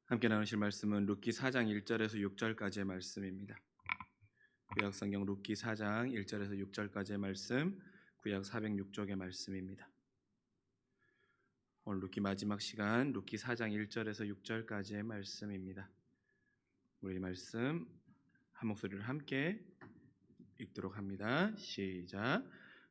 함께 나누실 말씀은 룻기 4장 1절에서 6절까지의 말씀입니다. 구약 성경 룻기 4장 1절에서 6절까지의 말씀, 구약 406쪽의 말씀입니다. 오늘 룻기 마지막 시간 룻기 4장 1절에서 6절까지의 말씀입니다. 우리 말씀 한 목소리를 함께 읽도록 합니다. 시작.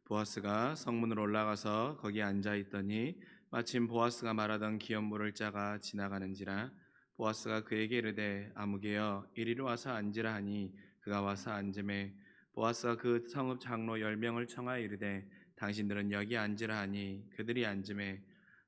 보아스가 성문으로 올라가서 거기에 앉아 있더니 마침 보아스가 말하던 기업물을 짜가 지나가는지라. 보아스가 그에게 이르되 아무개여 이리로 와서 앉으라 하니 그가 와서 앉으매 보아스가 그 성읍 장로 10명을 청하여 이르되 당신들은 여기 앉으라 하니 그들이 앉으매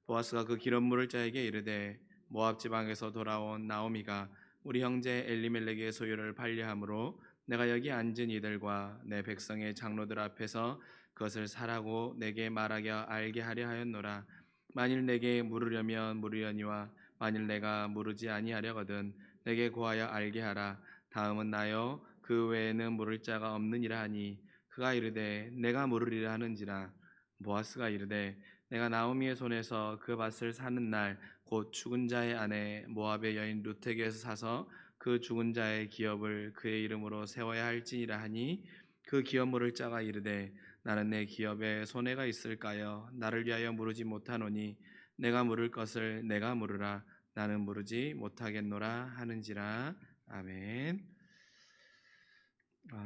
보아스가 그 기업물을 짜에게 이르되 모압 지방에서 돌아온 나오미가 우리 형제 엘리멜렉의 소유를 팔려함으로 내가 여기 앉은 이들과 내 백성의 장로들 앞에서 그것을 사라고 내게 말하게 알게 하려 하였노라. 만일 내게 물으려면 물으려니와 만일 내가 물으지 아니하려거든 내게 고하여 알게 하라. 다음은 나여 그 외에는 물을 자가 없느니라 하니 그가 이르되 내가 물으리라 하는지라. 보아스가 이르되 내가 나오미의 손에서 그 밭을 사는 날 곧 죽은 자의 아내 모압의 여인 룻에게서 사서 그 죽은 자의 기업을 그의 이름으로 세워야 할지니라 하니 그 기업물을 짜가 이르되 나는 내 기업에 손해가 있을까요? 나를 위하여 물으지 못하노니 내가 물을 것을 내가 물으라. 나는 물으지 못하겠노라 하는지라. 아멘.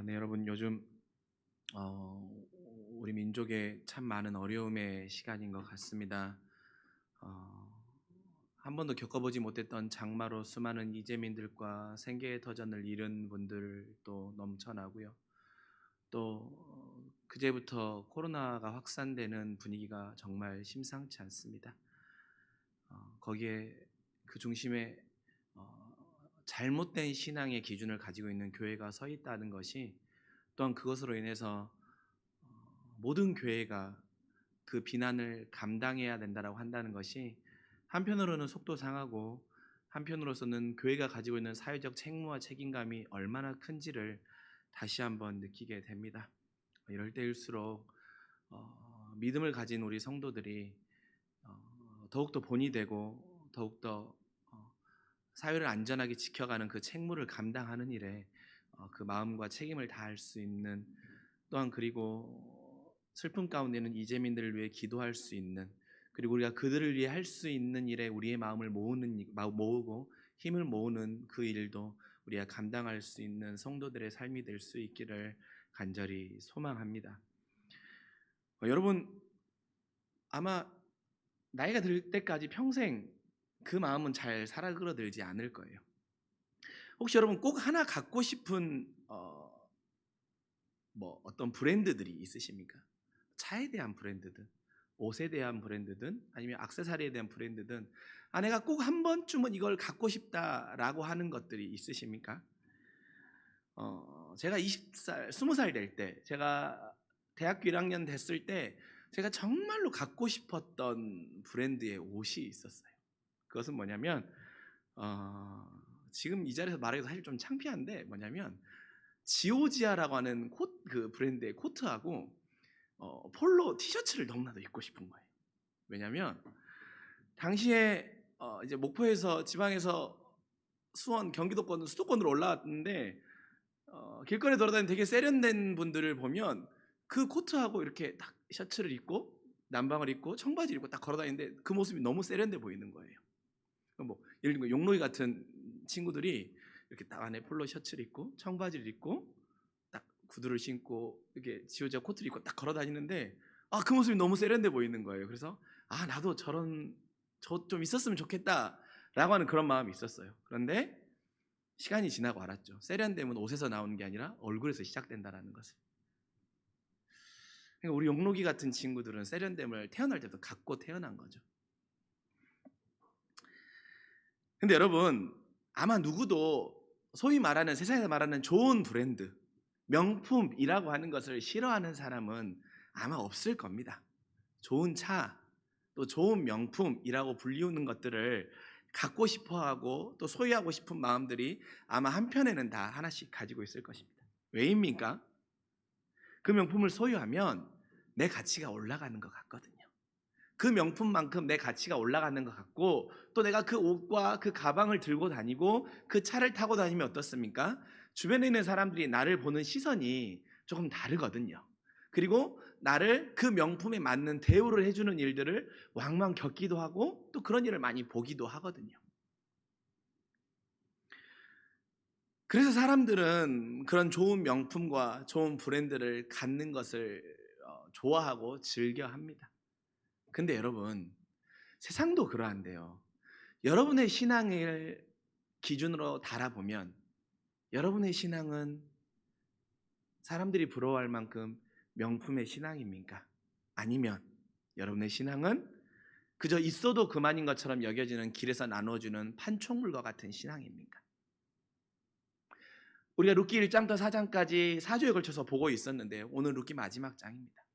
네, 여러분 요즘 우리 민족에 참 많은 어려움의 시간인 것 같습니다. 한 번도 겪어보지 못했던 장마로 수많은 이재민들과 생계의 터전을 잃은 분들도 넘쳐나고요. 또 그제부터 코로나가 확산되는 분위기가 정말 심상치 않습니다. 거기에 그 중심에 잘못된 신앙의 기준을 가지고 있는 교회가 서 있다는 것이 또한 그것으로 인해서 모든 교회가 그 비난을 감당해야 된다라고 한다는 것이 한편으로는 속도 상하고 한편으로서는 교회가 가지고 있는 사회적 책무와 책임감이 얼마나 큰지를 다시 한번 느끼게 됩니다. 이럴 때일수록 믿음을 가진 우리 성도들이 더욱더 본이 되고 더욱더 사회를 안전하게 지켜가는 그 책무를 감당하는 일에 그 마음과 책임을 다할 수 있는, 또한 그리고 슬픔 가운데는 이재민들을 위해 기도할 수 있는, 그리고 우리가 그들을 위해 할 수 있는 일에 우리의 마음을 모으고 힘을 모으는 그 일도 우리가 감당할 수 있는 성도들의 삶이 될 수 있기를 간절히 소망합니다. 여러분 아마 나이가 들 때까지 평생 그 마음은 잘 살아들어들지 않을 거예요. 혹시 여러분 꼭 하나 갖고 싶은 어떤 브랜드들이 있으십니까? 차에 대한 브랜드든 옷에 대한 브랜드든 아니면 액세서리에 대한 브랜드든 내가 꼭 한 번쯤은 이걸 갖고 싶다라고 하는 것들이 있으십니까? 제가 20살 될 때, 제가 대학교 1학년 됐을 때 제가 정말로 갖고 싶었던 브랜드의 옷이 있었어요. 그것은 뭐냐면 지금 이 자리에서 말하기도 사실 좀 창피한데 뭐냐면 지오지아라고 하는 그 브랜드의 코트하고 폴로 티셔츠를 너무나도 입고 싶은 거예요. 왜냐면 당시에 이제 목포에서 지방에서 수원 경기도권 수도권으로 올라왔는데 길거리에 돌아다니는 되게 세련된 분들을 보면 그 코트하고 이렇게 딱 셔츠를 입고 남방을 입고 청바지를 입고 딱 걸어다니는데 그 모습이 너무 세련돼 보이는 거예요. 뭐 예를 들면 용록이 같은 친구들이 이렇게 딱 안에 폴로 셔츠를 입고 청바지를 입고 딱 구두를 신고 이렇게 지오지아 코트를 입고 딱 걸어다니는데 그 모습이 너무 세련돼 보이는 거예요. 그래서 나도 저 좀 있었으면 좋겠다라고 하는 그런 마음이 있었어요. 그런데 시간이 지나고 알았죠. 세련됨은 옷에서 나오는 게 아니라 얼굴에서 시작된다라는 것을. 그러니까 우리 용록이 같은 친구들은 세련됨을 태어날 때부터 갖고 태어난 거죠. 근데 여러분 아마 누구도 소위 말하는 세상에서 말하는 좋은 브랜드, 명품이라고 하는 것을 싫어하는 사람은 아마 없을 겁니다. 좋은 차, 또 좋은 명품이라고 불리우는 것들을 갖고 싶어하고 또 소유하고 싶은 마음들이 아마 한편에는 다 하나씩 가지고 있을 것입니다. 왜입니까? 그 명품을 소유하면 내 가치가 올라가는 것 같거든요. 그 명품만큼 내 가치가 올라가는 것 같고, 또 내가 그 옷과 그 가방을 들고 다니고 그 차를 타고 다니면 어떻습니까? 주변에 있는 사람들이 나를 보는 시선이 조금 다르거든요. 그리고 나를 그 명품에 맞는 대우를 해주는 일들을 왕왕 겪기도 하고, 또 그런 일을 많이 보기도 하거든요. 그래서 사람들은 그런 좋은 명품과 좋은 브랜드를 갖는 것을 좋아하고 즐겨합니다. 근데 여러분, 세상도 그러한데요. 여러분의 신앙을 기준으로 달아보면 여러분의 신앙은 사람들이 부러워할 만큼 명품의 신앙입니까? 아니면 여러분의 신앙은 그저 있어도 그만인 것처럼 여겨지는 길에서 나눠주는 판촉물과 같은 신앙입니까? 우리가 룻기 1장부터 4장까지 4주에 걸쳐서 보고 있었는데, 오늘 룻기 마지막 장입니다.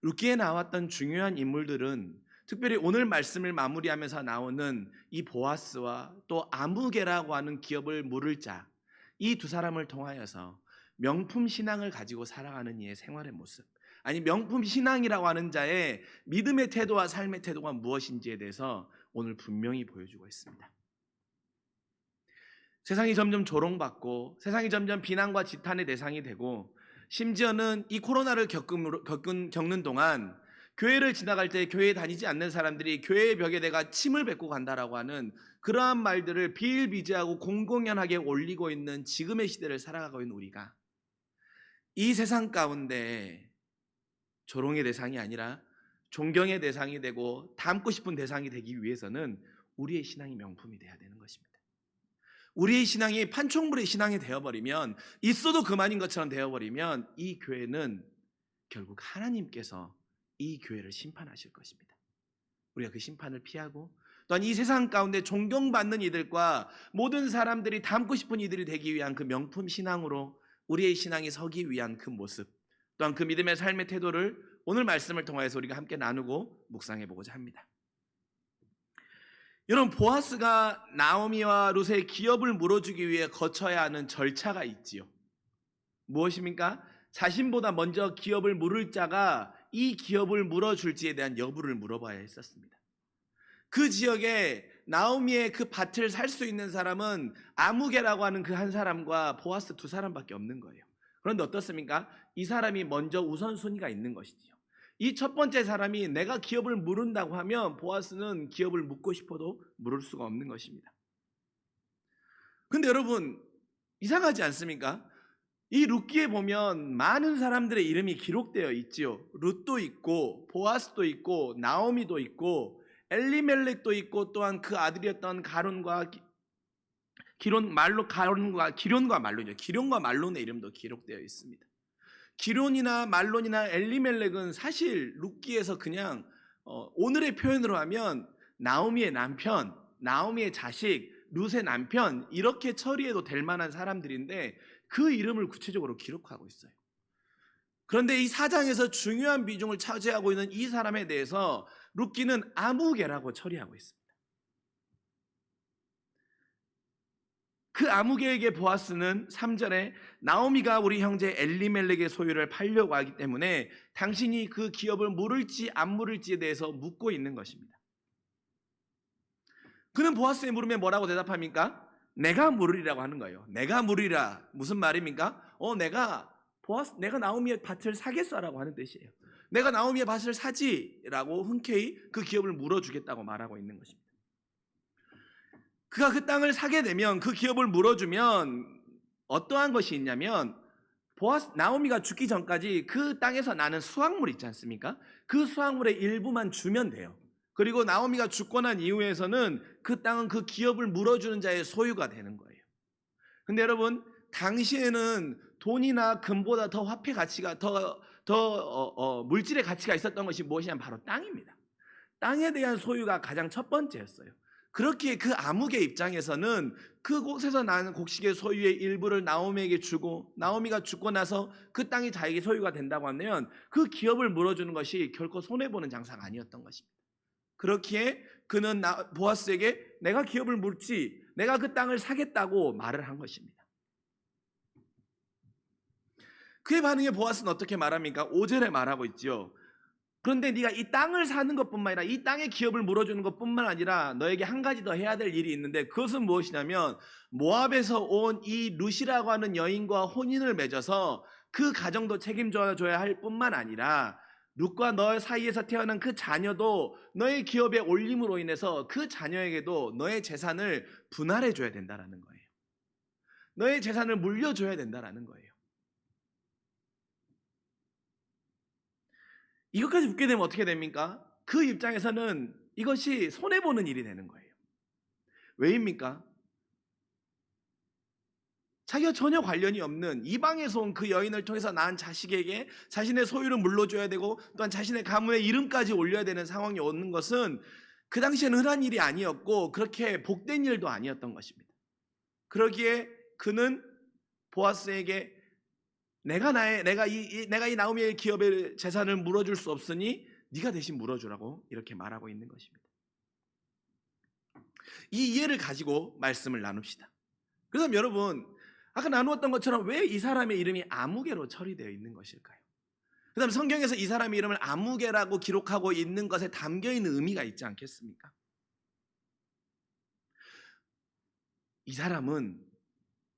룻기에 나왔던 중요한 인물들은 특별히 오늘 말씀을 마무리하면서 나오는 이 보아스와 또 아무개라고 하는 기업을 물을 자, 이 두 사람을 통하여서 명품 신앙을 가지고 살아가는 이의 생활의 모습, 아니 명품 신앙이라고 하는 자의 믿음의 태도와 삶의 태도가 무엇인지에 대해서 오늘 분명히 보여주고 있습니다. 세상이 점점 조롱받고 세상이 점점 비난과 지탄의 대상이 되고, 심지어는 이 코로나를 겪는 동안 교회를 지나갈 때 교회에 다니지 않는 사람들이 교회의 벽에 내가 침을 뱉고 간다라고 하는 그러한 말들을 비일비재하고 공공연하게 올리고 있는 지금의 시대를 살아가고 있는 우리가 이 세상 가운데 조롱의 대상이 아니라 존경의 대상이 되고 닮고 싶은 대상이 되기 위해서는 우리의 신앙이 명품이 돼야 되는 것입니다. 우리의 신앙이 판촉물의 신앙이 되어버리면, 있어도 그만인 것처럼 되어버리면 이 교회는 결국 하나님께서 이 교회를 심판하실 것입니다. 우리가 그 심판을 피하고, 또한 이 세상 가운데 존경받는 이들과 모든 사람들이 닮고 싶은 이들이 되기 위한 그 명품 신앙으로 우리의 신앙이 서기 위한 그 모습, 또한 그 믿음의 삶의 태도를 오늘 말씀을 통해서 우리가 함께 나누고 묵상해 보고자 합니다. 여러분, 보아스가 나오미와 룻의 기업을 물어주기 위해 거쳐야 하는 절차가 있지요. 무엇입니까? 자신보다 먼저 기업을 물을 자가 이 기업을 물어줄지에 대한 여부를 물어봐야 했었습니다. 그 지역에 나오미의 그 밭을 살 수 있는 사람은 아무개라고 하는 그 한 사람과 보아스 두 사람밖에 없는 거예요. 그런데 어떻습니까? 이 사람이 먼저 우선순위가 있는 것이지요. 이 첫 번째 사람이 내가 기업을 물은다고 하면 보아스는 기업을 묻고 싶어도 물을 수가 없는 것입니다. 근데 여러분, 이상하지 않습니까? 이 룻기에 보면 많은 사람들의 이름이 기록되어 있지요. 룻도 있고 보아스도 있고 나오미도 있고 엘리멜렉도 있고, 또한 그 아들이었던 가론과 기론과 말론의 이름도 기록되어 있습니다. 기론이나 말론이나 엘리멜렉은 사실 룻기에서 그냥 오늘의 표현으로 하면 나오미의 남편, 나오미의 자식, 룻의 남편, 이렇게 처리해도 될 만한 사람들인데 그 이름을 구체적으로 기록하고 있어요. 그런데 이 4장에서 중요한 비중을 차지하고 있는 이 사람에 대해서 룻기는 아무개라고 처리하고 있습니다. 그 아무개에게 보아스는 3절에 나오미가 우리 형제 엘리멜렉의 소유를 팔려고 하기 때문에 당신이 그 기업을 물을지 안 물을지에 대해서 묻고 있는 것입니다. 그는 보아스의 물음에 뭐라고 대답합니까? 내가 물으리라고 하는 거예요. 내가 물으리라. 무슨 말입니까? 내가 나오미의 밭을 사겠어라고 하는 뜻이에요. 내가 나오미의 밭을 사지라고 흔쾌히 그 기업을 물어주겠다고 말하고 있는 것입니다. 그가 그 땅을 사게 되면, 그 기업을 물어주면 어떠한 것이 있냐면, 나오미가 죽기 전까지 그 땅에서 나는 수확물 있지 않습니까? 그 수확물의 일부만 주면 돼요. 그리고 나오미가 죽고 난 이후에서는 그 땅은 그 기업을 물어주는 자의 소유가 되는 거예요. 근데 여러분, 당시에는 돈이나 금보다 더 화폐 가치가 물질의 가치가 있었던 것이 무엇이냐면 바로 땅입니다. 땅에 대한 소유가 가장 첫 번째였어요. 그렇기에 그 아무개 입장에서는 그 곳에서 나는 곡식의 소유의 일부를 나오미에게 주고, 나오미가 죽고 나서 그 땅이 자기 소유가 된다고 하면 그 기업을 물어주는 것이 결코 손해보는 장사가 아니었던 것입니다. 그렇기에 그는 보아스에게 내가 기업을 물지, 내가 그 땅을 사겠다고 말을 한 것입니다. 그의 반응에 보아스는 어떻게 말합니까? 5절에 말하고 있죠. 그런데 네가 이 땅을 사는 것뿐만 아니라 이 땅의 기업을 물어주는 것뿐만 아니라 너에게 한 가지 더 해야 될 일이 있는데, 그것은 무엇이냐면 모압에서 온 이 룻이라고 하는 여인과 혼인을 맺어서 그 가정도 책임져줘야 할 뿐만 아니라 룻과 너 사이에서 태어난 그 자녀도 너의 기업에 올림으로 인해서 그 자녀에게도 너의 재산을 분할해 줘야 된다라는 거예요. 너의 재산을 물려줘야 된다라는 거예요. 이것까지 묻게 되면 어떻게 됩니까? 그 입장에서는 이것이 손해보는 일이 되는 거예요. 왜입니까? 자기가 전혀 관련이 없는 이방에서 온 그 여인을 통해서 낳은 자식에게 자신의 소유를 물려줘야 되고, 또한 자신의 가문의 이름까지 올려야 되는 상황이 오는 것은 그 당시에는 흔한 일이 아니었고 그렇게 복된 일도 아니었던 것입니다. 그러기에 그는 보아스에게 내가 이 나오미의 기업의 재산을 물어줄 수 없으니 네가 대신 물어주라고 이렇게 말하고 있는 것입니다. 이 이해를 가지고 말씀을 나눕시다. 그래서 여러분, 아까 나누었던 것처럼 왜 이 사람의 이름이 아무개로 처리되어 있는 것일까요? 그 다음 성경에서 이 사람의 이름을 아무개라고 기록하고 있는 것에 담겨있는 의미가 있지 않겠습니까? 이 사람은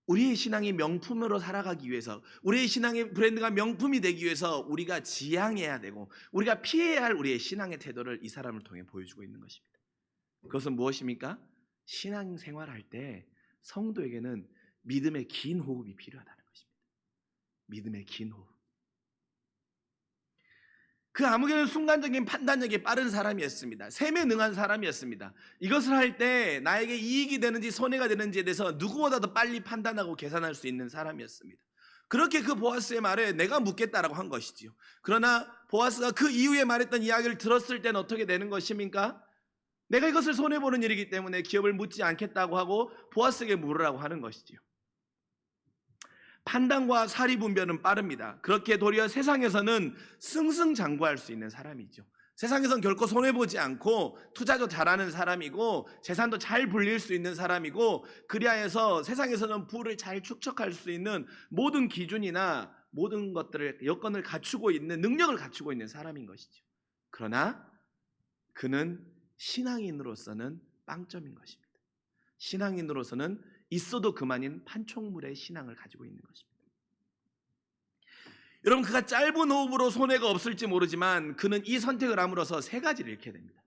우리의 신앙이 명품으로 살아가기 위해서, 우리의 신앙의 브랜드가 명품이 되기 위해서 우리가 지향해야 되고 우리가 피해야 할 우리의 신앙의 태도를 이 사람을 통해 보여주고 있는 것입니다. 그것은 무엇입니까? 신앙생활할 때 성도에게는 믿음의 긴 호흡이 필요하다는 것입니다. 믿음의 긴 호흡. 그 아무개는 순간적인 판단력이 빠른 사람이었습니다. 셈에 능한 사람이었습니다. 이것을 할 때 나에게 이익이 되는지 손해가 되는지에 대해서 누구보다 더 빨리 판단하고 계산할 수 있는 사람이었습니다. 그렇게 그 보아스의 말에 내가 묻겠다라고 한 것이지요. 그러나 보아스가 그 이후에 말했던 이야기를 들었을 때는 어떻게 되는 것입니까? 내가 이것을 손해보는 일이기 때문에 기업을 묻지 않겠다고 하고 보아스에게 물으라고 하는 것이지요. 판단과 사리분별은 빠릅니다. 그렇게 도리어 세상에서는 승승장구할 수 있는 사람이죠. 세상에서는 결코 손해보지 않고 투자도 잘하는 사람이고 재산도 잘 불릴 수 있는 사람이고, 그리하여서 세상에서는 부를 잘 축적할 수 있는 모든 기준이나 모든 것들을 여건을 갖추고 있는, 능력을 갖추고 있는 사람인 것이죠. 그러나 그는 신앙인으로서는 빵점인 것입니다. 신앙인으로서는 있어도 그만인 판촉물의 신앙을 가지고 있는 것입니다. 여러분, 그가 짧은 호흡으로 손해가 없을지 모르지만 그는 이 선택을 함으로써 세 가지를 잃게 됩니다.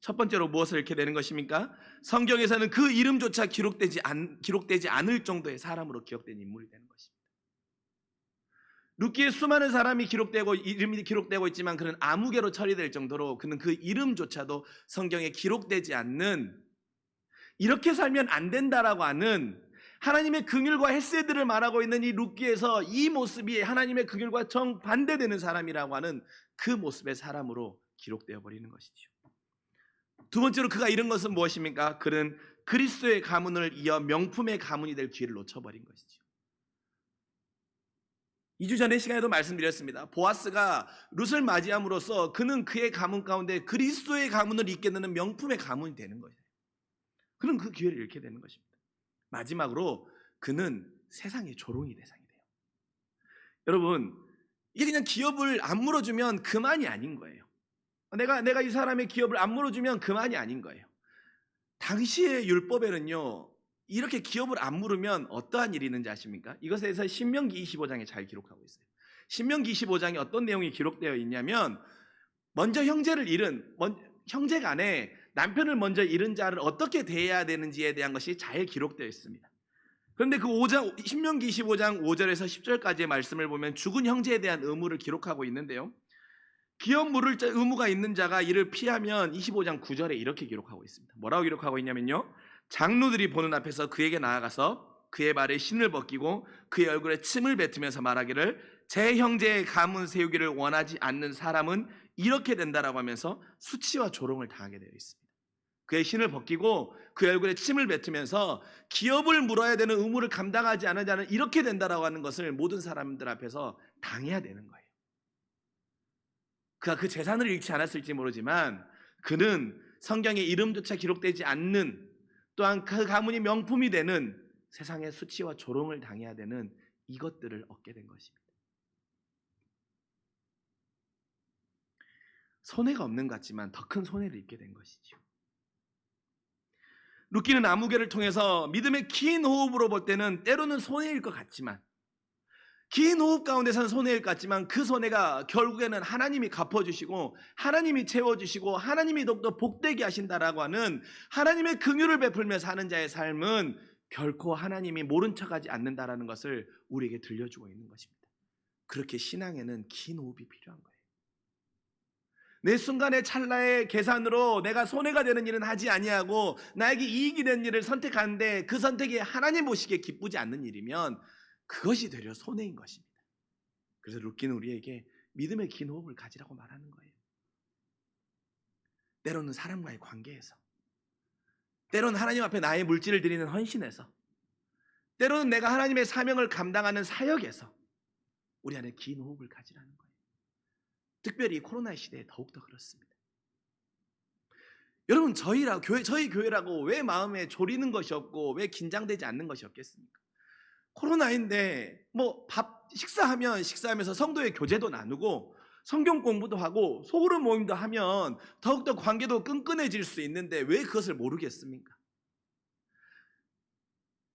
첫 번째로 무엇을 잃게 되는 것입니까? 성경에서는 그 이름조차 기록되지 않을 정도의 사람으로 기억된 인물이 되는 것입니다. 룻기에 수많은 사람이 이름이 기록되고 있지만 그는 아무개로 처리될 정도로 그는 그 이름조차도 성경에 기록되지 않는, 이렇게 살면 안 된다라고 하는 하나님의 긍휼과 헤세드를 말하고 있는 이 룻기에서 이 모습이 하나님의 긍휼과 정반대되는 사람이라고 하는 그 모습의 사람으로 기록되어 버리는 것이죠. 두 번째로 그가 잃은 것은 무엇입니까? 그는 그리스도의 가문을 이어 명품의 가문이 될 기회를 놓쳐버린 것이죠. 2주 전의 시간에도 말씀드렸습니다. 보아스가 룻을 맞이함으로써 그는 그의 가문 가운데 그리스도의 가문을 잇게 되는 명품의 가문이 되는 거예요. 그는 그 기회를 잃게 되는 것입니다. 마지막으로 그는 세상의 조롱의 대상이 돼요. 여러분, 이게 그냥 기업을 안 물어주면 그만이 아닌 거예요. 내가 이 사람의 기업을 안 물어주면 그만이 아닌 거예요. 당시의 율법에는요, 이렇게 기업을 안 물으면 어떠한 일이 있는지 아십니까? 이것에 대해서 신명기 25장에 잘 기록하고 있어요. 신명기 25장에 어떤 내용이 기록되어 있냐면, 먼저 형제 간에 남편을 먼저 잃은 자를 어떻게 대해야 되는지에 대한 것이 잘 기록되어 있습니다. 그런데 그 신명기 25장 5절에서 10절까지의 말씀을 보면 죽은 형제에 대한 의무를 기록하고 있는데요, 기업 물을 의무가 있는 자가 이를 피하면 25장 9절에 이렇게 기록하고 있습니다. 뭐라고 기록하고 있냐면요, 장로들이 보는 앞에서 그에게 나아가서 그의 발에 신을 벗기고 그의 얼굴에 침을 뱉으면서 말하기를 제 형제의 가문 세우기를 원하지 않는 사람은 이렇게 된다라고 하면서 수치와 조롱을 당하게 되어 있습니다. 그의 신을 벗기고 그의 얼굴에 침을 뱉으면서 기업을 물어야 되는 의무를 감당하지 않은 자는 이렇게 된다라고 하는 것을 모든 사람들 앞에서 당해야 되는 거예요. 그가 그 재산을 잃지 않았을지 모르지만 그는 성경에 이름조차 기록되지 않는, 또한 그 가문이 명품이 되는 세상의 수치와 조롱을 당해야 되는 이것들을 얻게 된 것입니다. 손해가 없는 것 같지만 더 큰 손해를 입게 된 것이죠. 룻기는 아무개를 통해서 믿음의 긴 호흡으로 볼 때는 때로는 손해일 것 같지만, 긴 호흡 가운데서는 손해일 것 같지만 그 손해가 결국에는 하나님이 갚아주시고 하나님이 채워주시고 하나님이 더욱더 복되게 하신다라고 하는 하나님의 긍휼을 베풀며 사는 자의 삶은 결코 하나님이 모른 척하지 않는다라는 것을 우리에게 들려주고 있는 것입니다. 그렇게 신앙에는 긴 호흡이 필요한 거예요. 내 순간의 찰나의 계산으로 내가 손해가 되는 일은 하지 아니하고 나에게 이익이 되는 일을 선택하는데 그 선택이 하나님 보시기에 기쁘지 않는 일이면 그것이 되려 손해인 것입니다. 그래서 룻기는 우리에게 믿음의 긴 호흡을 가지라고 말하는 거예요. 때로는 사람과의 관계에서, 때로는 하나님 앞에 나의 물질을 드리는 헌신에서, 때로는 내가 하나님의 사명을 감당하는 사역에서 우리 안에 긴 호흡을 가지라는 거예요. 특별히 코로나 시대에 더욱더 그렇습니다. 여러분, 저희 교회라고 왜 마음에 졸이는 것이 없고 왜 긴장되지 않는 것이 없겠습니까? 코로나인데 식사하면서 성도의 교제도 나누고 성경 공부도 하고 소그룹 모임도 하면 더욱더 관계도 끈끈해질 수 있는데 왜 그것을 모르겠습니까?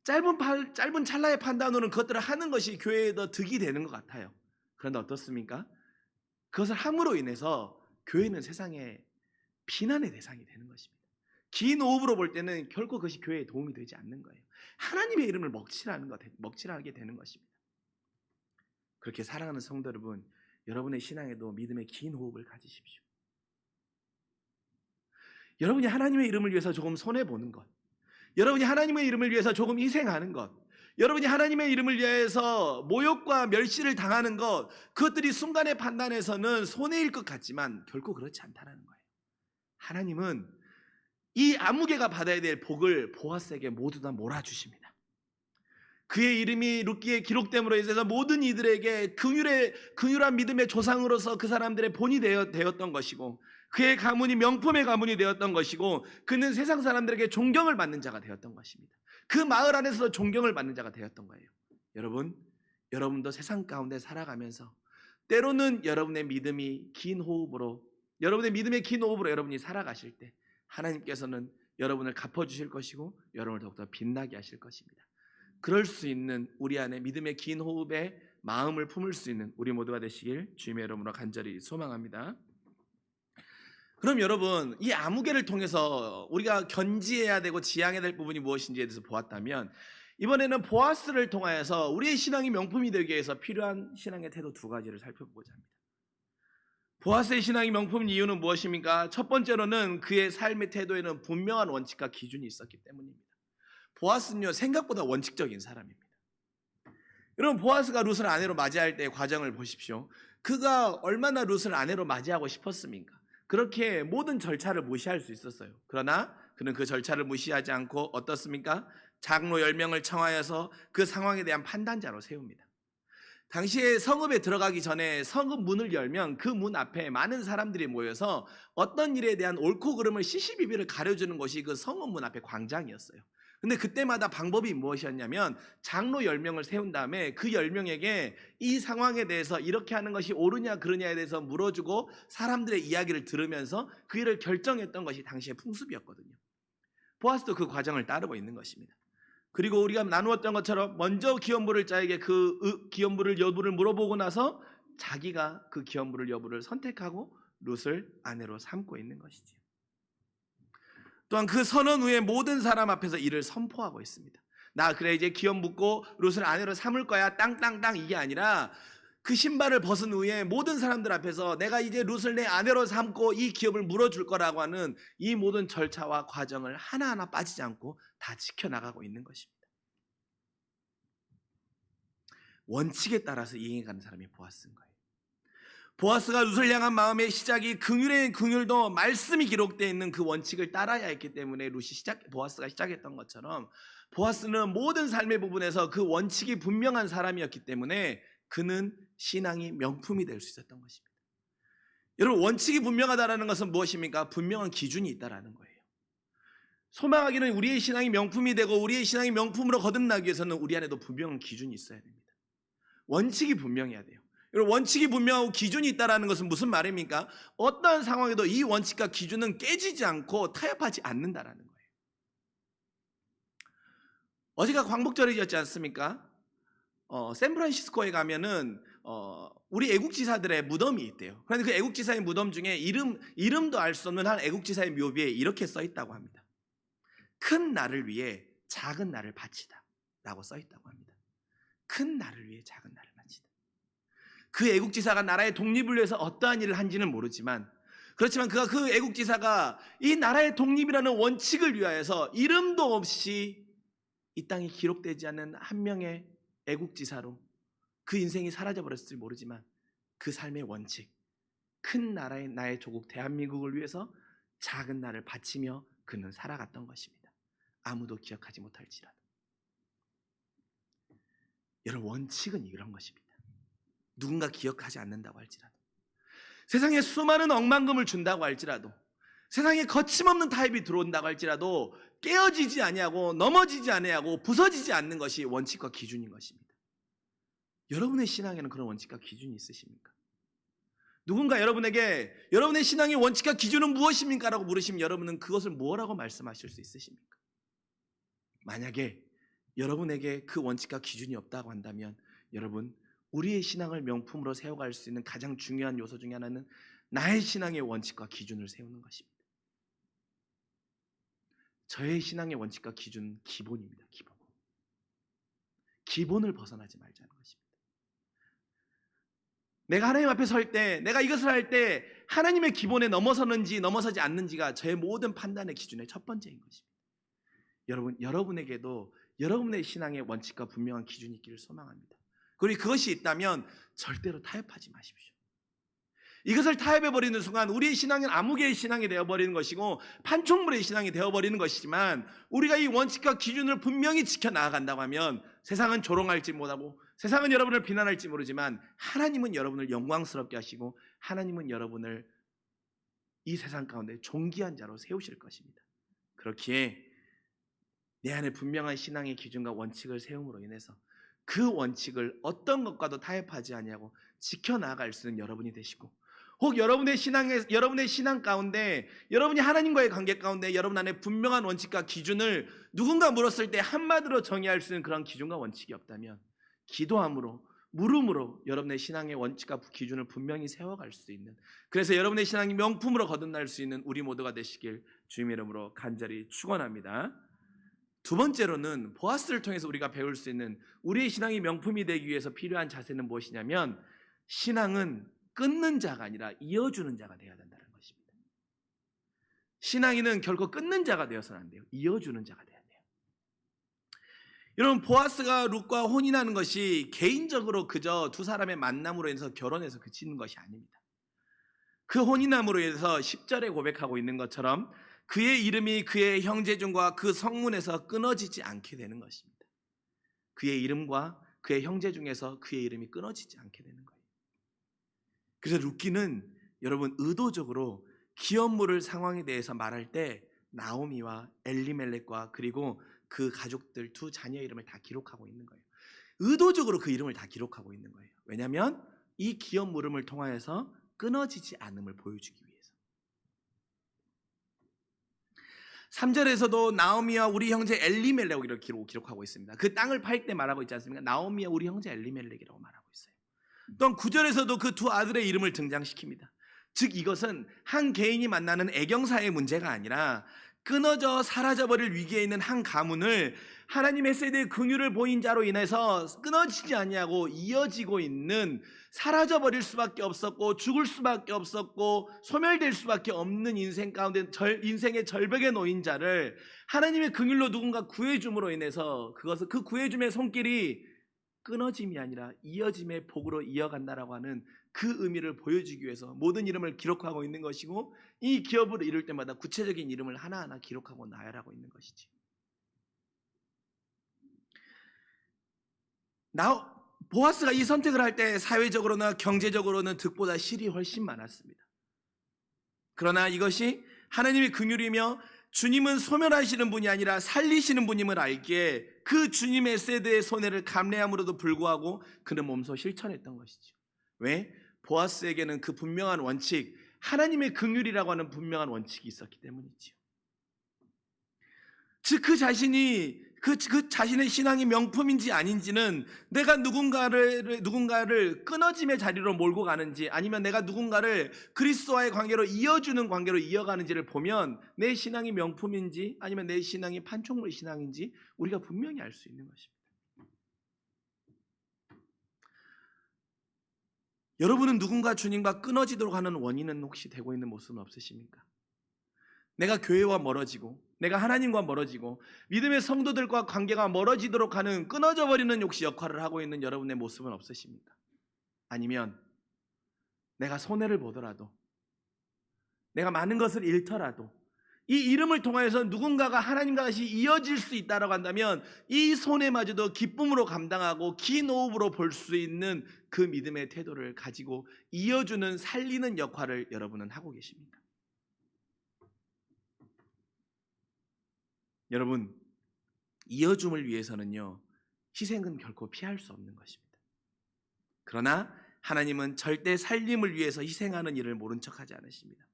짧은 찰나의 판단으로는 그것들을 하는 것이 교회에 더 득이 되는 것 같아요. 그런데 어떻습니까? 그것을 함으로 인해서 교회는 세상에 비난의 대상이 되는 것입니다. 긴 호흡으로 볼 때는 결코 그것이 교회에 도움이 되지 않는 거예요. 하나님의 이름을 먹칠하게 되는 것입니다. 그렇게 사랑하는 성도 여러분, 여러분의 신앙에도 믿음의 긴 호흡을 가지십시오. 여러분이 하나님의 이름을 위해서 조금 손해보는 것, 여러분이 하나님의 이름을 위해서 조금 희생하는 것, 여러분이 하나님의 이름을 위해서 모욕과 멸시를 당하는 것, 그것들이 순간의 판단에서는 손해일 것 같지만 결코 그렇지 않다는 거예요. 하나님은 이 아무개가 받아야 될 복을 보아스에게 모두 다 몰아주십니다. 그의 이름이 룻기에 기록됨으로 인해서 모든 이들에게 긍휼한 믿음의 조상으로서 그 사람들의 본이 되었던 것이고, 그의 가문이 명품의 가문이 되었던 것이고, 그는 세상 사람들에게 존경을 받는 자가 되었던 것입니다. 그 마을 안에서 존경을 받는 자가 되었던 거예요. 여러분도 세상 가운데 살아가면서 때로는 여러분의 믿음의 긴 호흡으로 여러분이 살아가실 때 하나님께서는 여러분을 갚아주실 것이고 여러분을 더욱더 빛나게 하실 것입니다. 그럴 수 있는 우리 안에 믿음의 긴 호흡에 마음을 품을 수 있는 우리 모두가 되시길 주님의 이름으로 간절히 소망합니다. 그럼 여러분, 이 아무개를 통해서 우리가 견지해야 되고 지향해야 될 부분이 무엇인지에 대해서 보았다면, 이번에는 보아스를 통하여서 우리의 신앙이 명품이 되기 위해서 필요한 신앙의 태도 두 가지를 살펴보고자 합니다. 보아스의 신앙이 명품인 이유는 무엇입니까? 첫 번째로는 그의 삶의 태도에는 분명한 원칙과 기준이 있었기 때문입니다. 보아스는요, 생각보다 원칙적인 사람입니다. 여러분, 보아스가 룻을 아내로 맞이할 때의 과정을 보십시오. 그가 얼마나 룻을 아내로 맞이하고 싶었습니까? 그렇게 모든 절차를 무시할 수 있었어요. 그러나 그는 그 절차를 무시하지 않고 어떻습니까? 장로 10명을 청하여서 그 상황에 대한 판단자로 세웁니다. 당시에 성읍에 들어가기 전에 성읍 문을 열면 그 문 앞에 많은 사람들이 모여서 어떤 일에 대한 옳고 그름을 시시비비를 가려주는 것이 그 성읍 문 앞에 광장이었어요. 근데 그때마다 방법이 무엇이었냐면 장로 10명을 세운 다음에 그 10명에게 이 상황에 대해서 이렇게 하는 것이 옳으냐 그르냐에 대해서 물어주고 사람들의 이야기를 들으면서 그 일을 결정했던 것이 당시의 풍습이었거든요. 보아스도 그 과정을 따르고 있는 것입니다. 그리고 우리가 나누었던 것처럼 먼저 기업부를 자에게 그 기업부를 여부를 물어보고 나서 자기가 그 기업부를 여부를 선택하고 룻을 아내로 삼고 있는 것이지요. 또한 그 선언 후에 모든 사람 앞에서 이를 선포하고 있습니다. 나 그래 이제 기업 묻고 룻을 아내로 삼을 거야 땅땅땅, 이게 아니라 그 신발을 벗은 후에 모든 사람들 앞에서 내가 이제 룻을 내 아내로 삼고 이 기업을 물어줄 거라고 하는 이 모든 절차와 과정을 하나하나 빠지지 않고 다 지켜나가고 있는 것입니다. 원칙에 따라서 이행해가는 사람이 보아스인 거예요. 보아스가 룻을 향한 마음의 시작이 긍휼의 긍휼도 말씀이 기록되어 있는 그 원칙을 따라야 했기 때문에 보아스가 시작했던 것처럼 보아스는 모든 삶의 부분에서 그 원칙이 분명한 사람이었기 때문에 그는 신앙이 명품이 될 수 있었던 것입니다. 여러분, 원칙이 분명하다는 것은 무엇입니까? 분명한 기준이 있다는 거예요. 소망하기는 우리의 신앙이 명품이 되고 우리의 신앙이 명품으로 거듭나기 위해서는 우리 안에도 분명한 기준이 있어야 됩니다. 원칙이 분명해야 돼요. 여러분, 원칙이 분명하고 기준이 있다는 것은 무슨 말입니까? 어떠한 상황에도 이 원칙과 기준은 깨지지 않고 타협하지 않는다라는 거예요. 어제가 광복절이었지 않습니까? 샌프란시스코에 가면은 우리 애국지사들의 무덤이 있대요. 그런데 그 애국지사의 무덤 중에 이름도 알 수 없는 한 애국지사의 묘비에 이렇게 써 있다고 합니다. 큰 나를 위해 작은 나를 바치다 라고 써 있다고 합니다. 큰 나를 위해 작은 나를 바치다. 그 애국지사가 나라의 독립을 위해서 어떠한 일을 한지는 모르지만, 그렇지만 그 애국지사가 이 나라의 독립이라는 원칙을 위하여서 이름도 없이 이 땅에 기록되지 않는 한 명의 애국지사로 그 인생이 사라져버렸을지 모르지만 그 삶의 원칙, 큰 나라의 나의 조국 대한민국을 위해서 작은 나를 바치며 그는 살아갔던 것입니다. 아무도 기억하지 못할지라도. 여러분, 원칙은 이런 것입니다. 누군가 기억하지 않는다고 할지라도, 세상에 수많은 억만금을 준다고 할지라도, 세상에 거침없는 타협이 들어온다고 할지라도 깨어지지 아니하고 넘어지지 아니하고 부서지지 않는 것이 원칙과 기준인 것입니다. 여러분의 신앙에는 그런 원칙과 기준이 있으십니까? 누군가 여러분에게 여러분의 신앙의 원칙과 기준은 무엇입니까? 라고 물으시면 여러분은 그것을 뭐라고 말씀하실 수 있으십니까? 만약에 여러분에게 그 원칙과 기준이 없다고 한다면, 여러분, 우리의 신앙을 명품으로 세워갈 수 있는 가장 중요한 요소 중에 하나는 나의 신앙의 원칙과 기준을 세우는 것입니다. 저의 신앙의 원칙과 기준은 기본입니다. 기본을 벗어나지 말자는 것입니다. 내가 하나님 앞에 설 때, 내가 이것을 할 때 하나님의 기본에 넘어서는지 넘어서지 않는지가 저의 모든 판단의 기준의 첫 번째인 것입니다. 여러분에게도 여러분의 신앙의 원칙과 분명한 기준이 있기를 소망합니다. 그리고 그것이 있다면 절대로 타협하지 마십시오. 이것을 타협해버리는 순간 우리의 신앙은 아무개의 신앙이 되어버리는 것이고 판촉물의 신앙이 되어버리는 것이지만, 우리가 이 원칙과 기준을 분명히 지켜나간다고 하면 세상은 조롱할지 못하고 세상은 여러분을 비난할지 모르지만 하나님은 여러분을 영광스럽게 하시고 하나님은 여러분을 이 세상 가운데 존귀한 자로 세우실 것입니다. 그렇기에 내 안에 분명한 신앙의 기준과 원칙을 세움으로 인해서 그 원칙을 어떤 것과도 타협하지 아니하고 지켜나갈 수 있는 여러분이 되시고, 혹 여러분의 신앙 가운데, 여러분이 하나님과의 관계 가운데 여러분 안에 분명한 원칙과 기준을 누군가 물었을 때 한마디로 정의할 수 있는 그런 기준과 원칙이 없다면, 기도함으로, 물음으로 여러분의 신앙의 원칙과 기준을 분명히 세워갈 수 있는, 그래서 여러분의 신앙이 명품으로 거듭날 수 있는 우리 모두가 되시길 주님의 이름으로 간절히 축원합니다. 두 번째로는 보아스를 통해서 우리가 배울 수 있는 우리의 신앙이 명품이 되기 위해서 필요한 자세는 무엇이냐면, 신앙은 끊는 자가 아니라 이어주는 자가 되어야 된다는 것입니다. 신앙인은 결코 끊는 자가 되어서는 안 돼요. 이어주는 자가 되어야 돼요. 여러분, 보아스가 룻과 혼인하는 것이 개인적으로 그저 두 사람의 만남으로 인해서 결혼해서 그치는 것이 아닙니다. 그 혼인함으로 인해서 10절에 고백하고 있는 것처럼 그의 이름이 그의 형제중과 그 성문에서 끊어지지 않게 되는 것입니다. 그의 이름과 그의 형제 중에서 그의 이름이 끊어지지 않게 되는 거예요. 그래서 룻기는 여러분 의도적으로 기업물을 상황에 대해서 말할 때 나오미와 엘리멜렉과 그리고 그 가족들 두 자녀의 이름을 다 기록하고 있는 거예요. 의도적으로 그 이름을 다 기록하고 있는 거예요. 왜냐하면 이 기업 물음을 통하여서 끊어지지 않음을 보여주기 위해서. 3절에서도 나오미와 우리 형제 엘리멜렉이라고 기록하고 있습니다. 그 땅을 팔 때 말하고 있지 않습니까? 나오미와 우리 형제 엘리멜렉이라고 말하고 있어요. 또한 9절에서도 그 두 아들의 이름을 등장시킵니다. 즉 이것은 한 개인이 만나는 애경사의 문제가 아니라 끊어져 사라져버릴 위기에 있는 한 가문을 하나님의 세대의 긍휼을 보인 자로 인해서 끊어지지 아니하고 이어지고 있는, 사라져버릴 수밖에 없었고 죽을 수밖에 없었고 소멸될 수밖에 없는 인생 가운데 인생의 절벽에 놓인 자를 하나님의 긍휼로 누군가 구해줌으로 인해서 그 구해줌의 손길이 끊어짐이 아니라 이어짐의 복으로 이어간다라고 하는 그 의미를 보여주기 위해서 모든 이름을 기록하고 있는 것이고, 이 기업을 이룰 때마다 구체적인 이름을 하나하나 기록하고 나열하고 있는 것이지. 보아스가 이 선택을 할 때 사회적으로나 경제적으로는 득보다 실이 훨씬 많았습니다. 그러나 이것이 하나님의 긍휼이며 주님은 소멸하시는 분이 아니라 살리시는 분임을 알기에 그 주님의 세대의 손해를 감내함으로도 불구하고 그는 몸소 실천했던 것이죠. 왜? 보아스에게는 그 분명한 원칙, 하나님의 긍휼이라고 하는 분명한 원칙이 있었기 때문이지요. 즉 그 자신이 그 자신의 신앙이 명품인지 아닌지는 내가 누군가를 끊어짐의 자리로 몰고 가는지, 아니면 내가 누군가를 그리스도와의 관계로 이어주는 관계로 이어가는지를 보면 내 신앙이 명품인지 아니면 내 신앙이 판촉물 신앙인지 우리가 분명히 알 수 있는 것입니다. 여러분은 누군가 주님과 끊어지도록 하는 원인은 혹시 되고 있는 모습은 없으십니까? 내가 교회와 멀어지고, 내가 하나님과 멀어지고, 믿음의 성도들과 관계가 멀어지도록 하는 끊어져 버리는 혹시 역할을 하고 있는 여러분의 모습은 없으십니까? 아니면 내가 손해를 보더라도, 내가 많은 것을 잃더라도 이 이름을 통하여서 누군가가 하나님과 다시 이어질 수 있다고 한다면 이 손해마저도 기쁨으로 감당하고 긴 호흡으로 볼 수 있는 그 믿음의 태도를 가지고 이어주는, 살리는 역할을 여러분은 하고 계십니까? 여러분, 이어줌을 위해서는요, 희생은 결코 피할 수 없는 것입니다. 그러나 하나님은 절대 살림을 위해서 희생하는 일을 모른 척하지 않으십니다.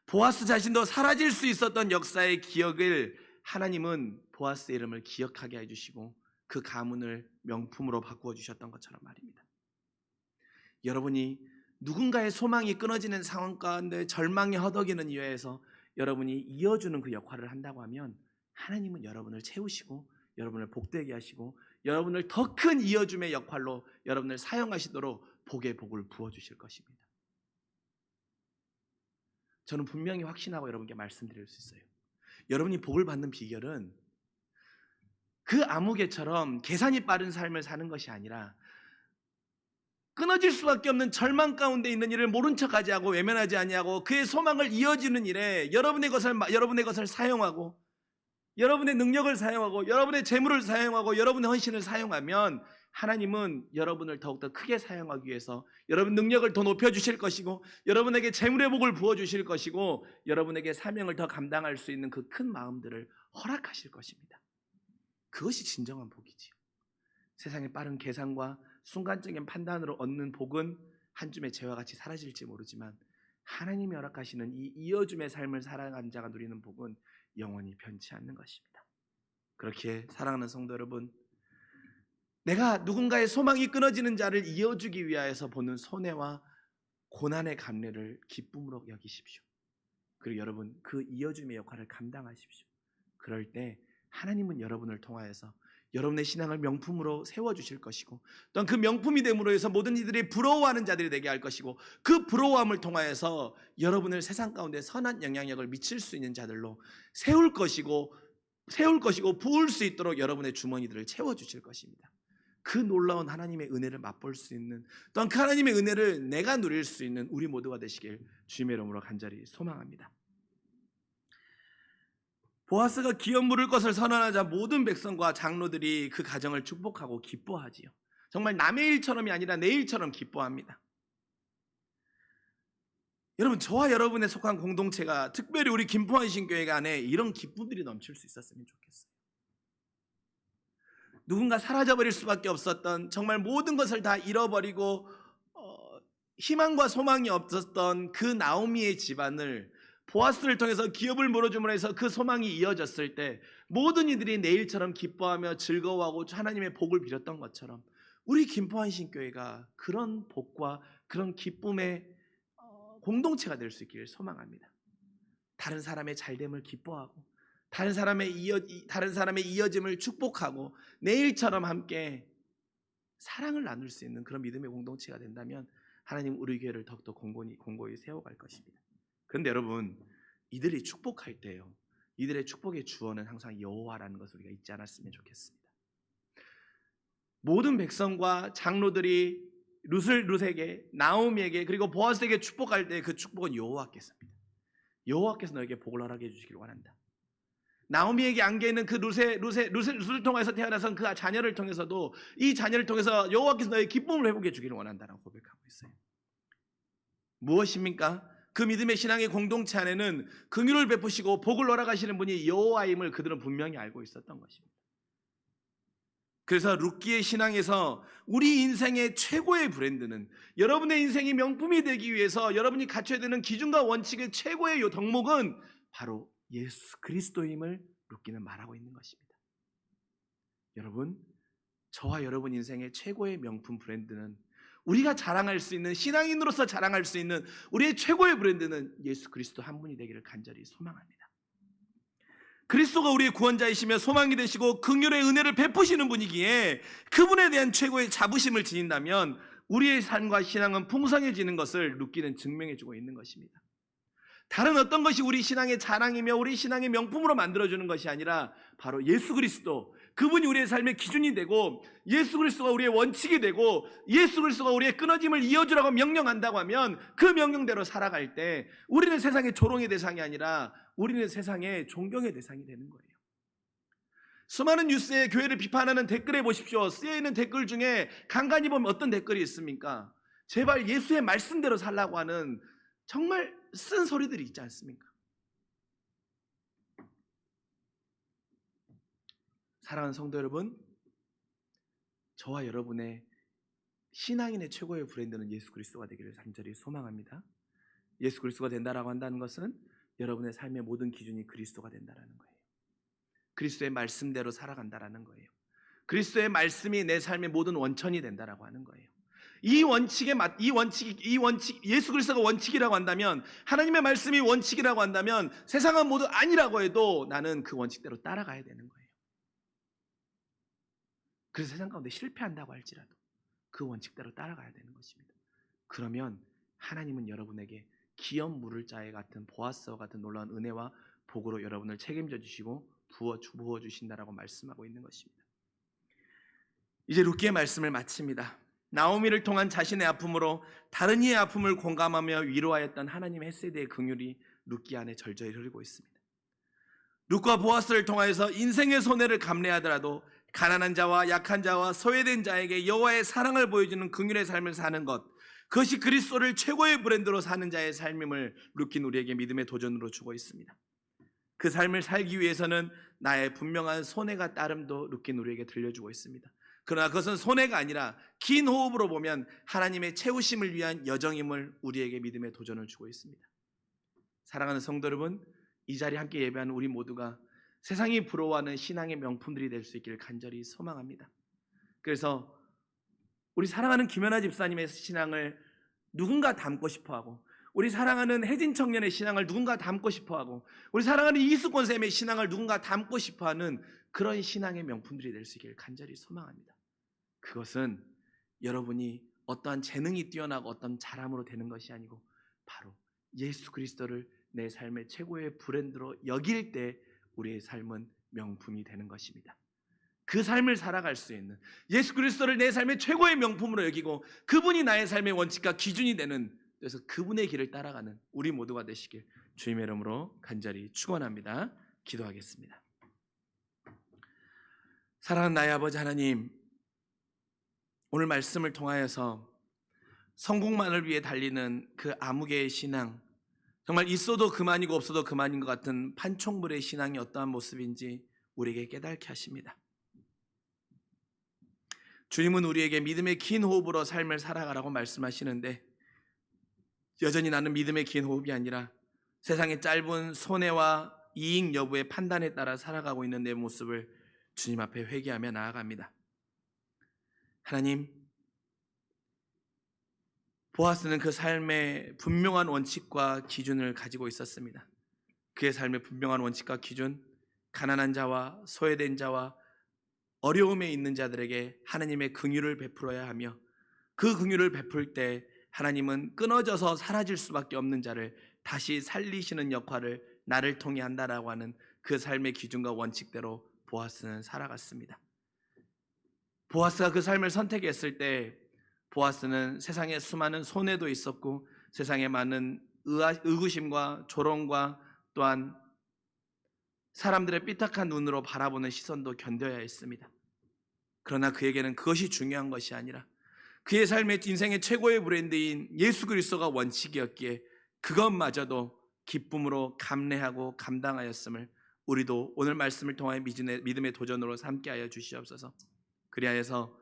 보아스 자신도 사라질 수 있었던 역사의 기억을 하나님은 보아스의 이름을 기억하게 해주시고 그 가문을 명품으로 바꾸어 주셨던 것처럼 말입니다. 여러분이 누군가의 소망이 끊어지는 상황 가운데 절망이 허덕이는 이유에서 여러분이 이어주는 그 역할을 한다고 하면 하나님은 여러분을 채우시고 여러분을 복되게 하시고 여러분을 더 큰 이어줌의 역할로 여러분을 사용하시도록 복의 복을 부어주실 것입니다. 저는 분명히 확신하고 여러분께 말씀드릴 수 있어요. 여러분이 복을 받는 비결은 그 아무개처럼 계산이 빠른 삶을 사는 것이 아니라 끊어질 수밖에 없는 절망 가운데 있는 일을 모른 척하지 않고 외면하지 아니하고 그의 소망을 이어지는 일에 여러분의 것을 사용하고 여러분의 능력을 사용하고 여러분의 재물을 사용하고 여러분의 헌신을 사용하면 하나님은 여러분을 더욱더 크게 사용하기 위해서 여러분 능력을 더 높여주실 것이고 여러분에게 재물의 복을 부어주실 것이고 여러분에게 사명을 더 감당할 수 있는 그 큰 마음들을 허락하실 것입니다. 그것이 진정한 복이지요. 세상의 빠른 계산과 순간적인 판단으로 얻는 복은 한 줌의 재와 같이 사라질지 모르지만 하나님이 허락하시는 이 이어줌의 삶을 살아가는 자가 누리는 복은 영원히 변치 않는 것입니다. 그렇게 사랑하는 성도 여러분, 내가 누군가의 소망이 끊어지는 자를 이어주기 위하여서 보는 손해와 고난의 감례를 기쁨으로 여기십시오. 그리고 여러분 그 이어줌의 역할을 감당하십시오. 그럴 때 하나님은 여러분을 통하여서 여러분의 신앙을 명품으로 세워주실 것이고 또한 그 명품이 됨으로 해서 모든 이들이 부러워하는 자들이 되게 할 것이고 그 부러워함을 통하여서 여러분을 세상 가운데 선한 영향력을 미칠 수 있는 자들로 세울 것이고 부을 수 있도록 여러분의 주머니들을 채워주실 것입니다. 그 놀라운 하나님의 은혜를 맛볼 수 있는 또한 그 하나님의 은혜를 내가 누릴 수 있는 우리 모두가 되시길 주님의 이름으로 간절히 소망합니다. 보아스가 기업 물을 것을 선언하자 모든 백성과 장로들이 그 가정을 축복하고 기뻐하지요. 정말 남의 일처럼이 아니라 내 일처럼 기뻐합니다. 여러분, 저와 여러분의 속한 공동체가 특별히 우리 김포한신교회 안에 이런 기쁨들이 넘칠 수 있었으면 좋겠어요. 누군가 사라져버릴 수밖에 없었던, 정말 모든 것을 다 잃어버리고 희망과 소망이 없었던 그 나오미의 집안을 보아스를 통해서 기업을 물어줌으로 해서 그 소망이 이어졌을 때 모든 이들이 내일처럼 기뻐하며 즐거워하고 하나님의 복을 빌었던 것처럼 우리 김포한신교회가 그런 복과 그런 기쁨의 공동체가 될 수 있기를 소망합니다. 다른 사람의 잘됨을 기뻐하고 다른 사람의 이어짐을 축복하고 내일처럼 함께 사랑을 나눌 수 있는 그런 믿음의 공동체가 된다면 하나님 우리 교회를 더욱더 공고히 세워갈 것입니다. 그런데 여러분, 이들이 축복할 때요, 이들의 축복의 주어는 항상 여호와라는 것을 우리가 잊지 않았으면 좋겠습니다. 모든 백성과 장로들이 룻에게, 나오미에게 그리고 보아스에게 축복할 때 그 축복은 여호와께서입니다. 여호와께서 너에게 복을 허락해 주시기를 원한다. 나오미에게 안겨 있는 그 룻을 통해서 태어나선 그 자녀를 통해서도 이 자녀를 통해서 여호와께서 너의 기쁨을 회복해 주기를 원한다라고 고백하고 있어요. 무엇입니까? 그 믿음의 신앙의 공동체 안에는 긍휼을 베푸시고 복을 허락하시는 분이 여호와임을 그들은 분명히 알고 있었던 것입니다. 그래서 룻기의 신앙에서 우리 인생의 최고의 브랜드는, 여러분의 인생이 명품이 되기 위해서 여러분이 갖춰야 되는 기준과 원칙의 최고의 요 덕목은 바로 예수 그리스도임을 룻기는 말하고 있는 것입니다. 여러분, 저와 여러분 인생의 최고의 명품 브랜드는, 우리가 자랑할 수 있는, 신앙인으로서 자랑할 수 있는 우리의 최고의 브랜드는 예수 그리스도 한 분이 되기를 간절히 소망합니다. 그리스도가 우리의 구원자이시며 소망이 되시고 긍휼의 은혜를 베푸시는 분이기에 그분에 대한 최고의 자부심을 지닌다면 우리의 삶과 신앙은 풍성해지는 것을 룻기는 증명해주고 있는 것입니다. 다른 어떤 것이 우리 신앙의 자랑이며 우리 신앙의 명품으로 만들어주는 것이 아니라 바로 예수 그리스도, 그분이 우리의 삶의 기준이 되고 예수 그리스도가 우리의 원칙이 되고 예수 그리스도가 우리의 끊어짐을 이어주라고 명령한다고 하면 그 명령대로 살아갈 때 우리는 세상의 조롱의 대상이 아니라 우리는 세상의 존경의 대상이 되는 거예요. 수많은 뉴스에 교회를 비판하는 댓글에 보십시오. 쓰여있는 댓글 중에 간간히 보면 어떤 댓글이 있습니까? 제발 예수의 말씀대로 살라고 하는 정말 쓴 소리들이 있지 않습니까? 사랑하는 성도 여러분, 저와 여러분의 신앙인의 최고의 브랜드는 예수 그리스도가 되기를 간절히 소망합니다. 예수 그리스도가 된다라고 한다는 것은 여러분의 삶의 모든 기준이 그리스도가 된다라는 거예요. 그리스도의 말씀대로 살아간다라는 거예요. 그리스도의 말씀이 내 삶의 모든 원천이 된다라고 하는 거예요. 이 원칙, 예수 그리스도가 원칙이라고 한다면, 하나님의 말씀이 원칙이라고 한다면 세상은 모두 아니라고 해도 나는 그 원칙대로 따라가야 되는 거예요. 그래서 세상 가운데 실패한다고 할지라도 그 원칙대로 따라가야 되는 것입니다. 그러면 하나님은 여러분에게 기업 물을 자에 같은 보아스와 같은 놀라운 은혜와 복으로 여러분을 책임져 주시고 부어 주신다라고 말씀하고 있는 것입니다. 이제 룻기의 말씀을 마칩니다. 나오미를 통한 자신의 아픔으로 다른 이의 아픔을 공감하며 위로하였던 하나님의 헤세드의 긍휼이 룻기 안에 절저히 흐르고 있습니다. 룻과 보아스를 통하여서 인생의 손해를 감내하더라도 가난한 자와 약한 자와 소외된 자에게 여호와의 사랑을 보여주는 긍휼의 삶을 사는 것, 그것이 그리스도를 최고의 브랜드로 사는 자의 삶임을 룻기는 우리에게 믿음의 도전으로 주고 있습니다. 그 삶을 살기 위해서는 나의 분명한 손해가 따름도 룻기는 우리에게 들려주고 있습니다. 그러나 그것은 손해가 아니라 긴 호흡으로 보면 하나님의 채우심을 위한 여정임을 우리에게 믿음의 도전을 주고 있습니다. 사랑하는 성도 여러분, 이 자리에 함께 예배하는 우리 모두가 세상이 부러워하는 신앙의 명품들이 될 수 있기를 간절히 소망합니다. 그래서 우리 사랑하는 김연아 집사님의 신앙을 누군가 닮고 싶어하고, 우리 사랑하는 혜진 청년의 신앙을 누군가 닮고 싶어하고, 우리 사랑하는 이수권 쌤의 신앙을 누군가 닮고 싶어하는 그런 신앙의 명품들이 될 수 있기를 간절히 소망합니다. 그것은 여러분이 어떠한 재능이 뛰어나고 어떤 자람으로 되는 것이 아니고 바로 예수 그리스도를 내 삶의 최고의 브랜드로 여길 때 우리의 삶은 명품이 되는 것입니다. 그 삶을 살아갈 수 있는, 예수 그리스도를 내 삶의 최고의 명품으로 여기고 그분이 나의 삶의 원칙과 기준이 되는, 그래서 그분의 길을 따라가는 우리 모두가 되시길 주님의 이름으로 간절히 축원합니다. 기도하겠습니다. 사랑하는 나의 아버지 하나님, 오늘 말씀을 통하여서 성공만을 위해 달리는 그 암흑의 신앙, 정말 있어도 그만이고 없어도 그만인 것 같은 판촉물의 신앙이 어떠한 모습인지 우리에게 깨닫게 하십니다. 주님은 우리에게 믿음의 긴 호흡으로 삶을 살아가라고 말씀하시는데, 여전히 나는 믿음의 긴 호흡이 아니라 세상의 짧은 손해와 이익 여부의 판단에 따라 살아가고 있는 내 모습을 주님 앞에 회개하며 나아갑니다. 하나님, 보아스는 그 삶의 분명한 원칙과 기준을 가지고 있었습니다. 그의 삶의 분명한 원칙과 기준, 가난한 자와 소외된 자와 어려움에 있는 자들에게 하나님의 긍휼을 베풀어야 하며, 그 긍휼을 베풀 때 하나님은 끊어져서 사라질 수밖에 없는 자를 다시 살리시는 역할을 나를 통해 한다라고 하는 그 삶의 기준과 원칙대로 보아스는 살아갔습니다. 보아스가 그 삶을 선택했을 때 보아스는 세상에 수많은 손해도 있었고 세상에 많은 의구심과 조롱과 또한 사람들의 삐딱한 눈으로 바라보는 시선도 견뎌야 했습니다. 그러나 그에게는 그것이 중요한 것이 아니라 그의 삶의 인생의 최고의 브랜드인 예수 그리스도가 원칙이었기에 그것마저도 기쁨으로 감내하고 감당하였음을 우리도 오늘 말씀을 통하여 믿음의 도전으로 삼게 하여 주시옵소서. 그리하여서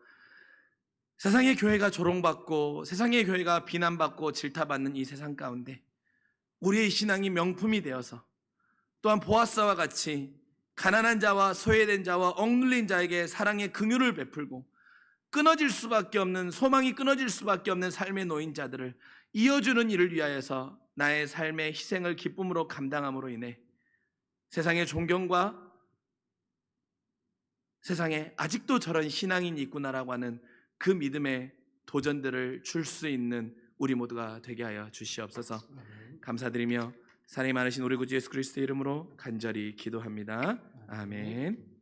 세상의 교회가 조롱받고 세상의 교회가 비난받고 질타받는 이 세상 가운데 우리의 신앙이 명품이 되어서 또한 보아스와 같이 가난한 자와 소외된 자와 억눌린 자에게 사랑의 긍휼을 베풀고 끊어질 수밖에 없는, 소망이 끊어질 수밖에 없는 삶의 노인자들을 이어주는 일을 위하여서 나의 삶의 희생을 기쁨으로 감당함으로 인해 세상의 존경과 세상에 아직도 저런 신앙인이 있구나라고 하는 그 믿음의 도전들을 줄 수 있는 우리 모두가 되게 하여 주시옵소서. 감사드리며 사랑이 많으신 우리 구주 예수 그리스도의 이름으로 간절히 기도합니다. 아멘.